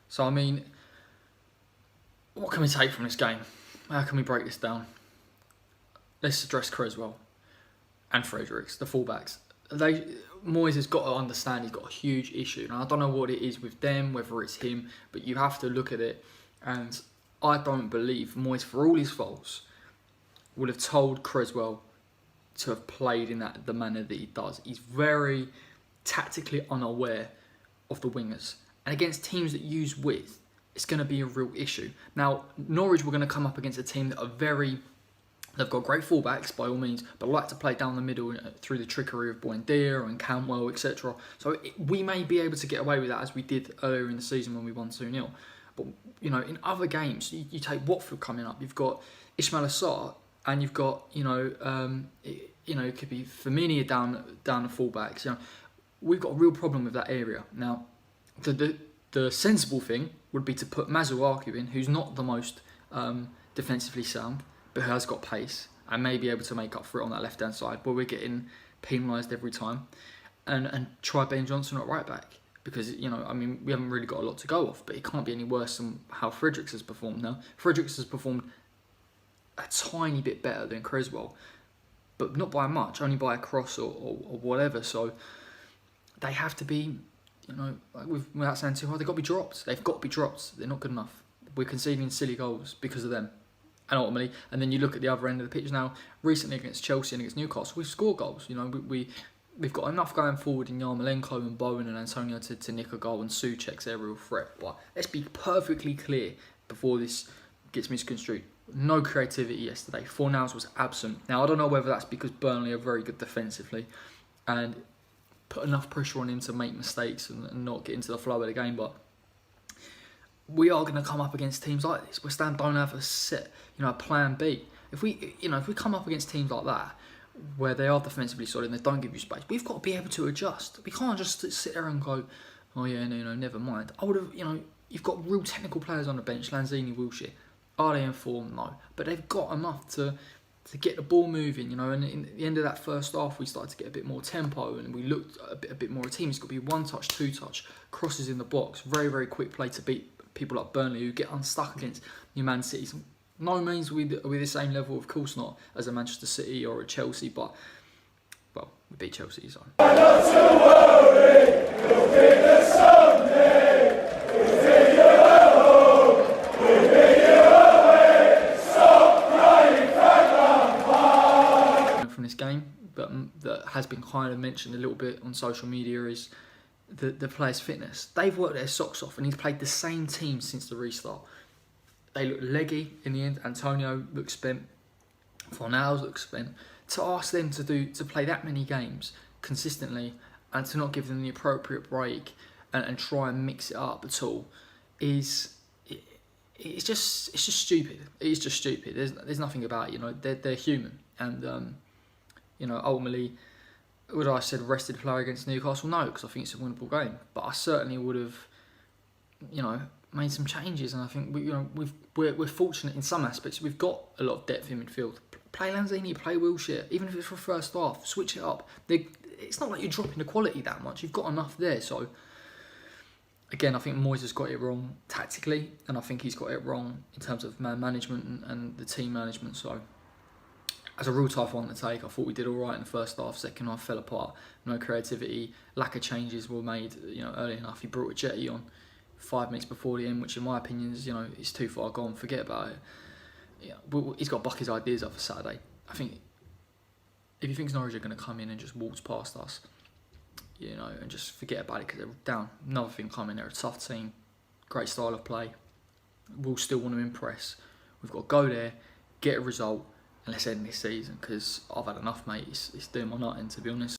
So, I mean, what can we take from this game? How can we break this down? Let's address CRESSWELL and FREDERICKS, the fullbacks. Moyes has got to understand he's got a huge issue. And I don't know what it is with them, whether it's him, but you have to look at it. And I don't believe Moyes, for all his faults, would have told CRESSWELL to have played in the manner that he does. He's very tactically unaware of the wingers. And against teams that use width, it's going to be a real issue. Now, Norwich were going to come up against a team that are they've got great fullbacks by all means, but like to play down the middle through the trickery of Buendia and Cantwell, etc. So we may be able to get away with that as we did earlier in the season when we won 2-0. But, you know, in other games, you take Watford coming up, you've got Ismail Assar, and you've got, it could be Firmino down the fullbacks. You know, we've got a real problem with that area. Now, the sensible thing would be to put Masuaku in, who's not the most defensively sound, but who has got pace and may be able to make up for it on that left-hand side, where we're getting penalised every time, and try Ben Johnson at right back. Because, you know, I mean, we haven't really got a lot to go off, but it can't be any worse than how Fredericks has performed now. Fredericks has performed a tiny bit better than CRESSWELL, but not by much, only by a cross or whatever. So they have to be, you know, without saying too hard, they've got to be dropped. They've got to be dropped. They're not good enough. We're conceding silly goals because of them. And ultimately, and then you look at the other end of the pitch now, recently against Chelsea and against Newcastle, we've scored goals. You know, we've got enough going forward in Yarmolenko and Bowen and Antonio to nick a goal, and Souček's aerial threat. But let's be perfectly clear before this gets misconstrued. No creativity yesterday. Fornals was absent. Now, I don't know whether that's because Burnley are very good defensively and put enough pressure on him to make mistakes and not get into the flow of the game, but we are going to come up against teams like this. West Ham don't have a plan B. If we come up against teams like that, where they are defensively solid and they don't give you space, we've got to be able to adjust. We can't just sit there and go, oh yeah, no, never mind. I would have, you've got real technical players on the bench, Lanzini, Wilshere. Are they in form? No. But they've got enough to get the ball moving, and in the end of that first half, we started to get a bit more tempo and we looked a bit more a team. It's got to be one touch, two touch, crosses in the box, very, very quick play to beat people like Burnley who get unstuck against New Man City. No means we're the same level, of course not, as a Manchester City or a Chelsea, but, well, we beat Chelsea, so. Not to worry, we'll be there someday. We'll take you home, we'll take you away. Stop crying, crack on. From this game, but that has been kind of mentioned a little bit on social media is the players' fitness. They've worked their socks off, and he's played the same team since the restart. They look leggy in the end. Antonio looks spent. Fornals looks spent. To ask them to play that many games consistently and to not give them the appropriate break and try and mix it up at all it's just stupid. It's just stupid. There's nothing about it. They're human, and ultimately, would I have said rested a player against Newcastle? No, because I think it's a winnable game. But I certainly would have, made some changes, and I think we're fortunate in some aspects. We've got a lot of depth in midfield. Play Lanzini, play Wilshere, even if it's for first half, switch it up. It's not like you're dropping the quality that much. You've got enough there. So again, I think Moyes has got it wrong tactically, and I think he's got it wrong in terms of man management and the team management. So as a real tough one to take, I thought we did all right in the first half. Second half fell apart. No creativity, lack of changes were made. Early enough, he brought a Jetty on 5 minutes before the end, which in my opinion is, it's too far gone. Forget about it. Yeah, but he's got to buck his ideas up for Saturday. I think if he thinks Norwich are going to come in and just waltz past us, and just forget about it because they're down. Another thing coming, they're a tough team, great style of play. We'll still want to impress. We've got to go there, get a result, and let's end this season because I've had enough, mate. It's doing my nutting, to be honest.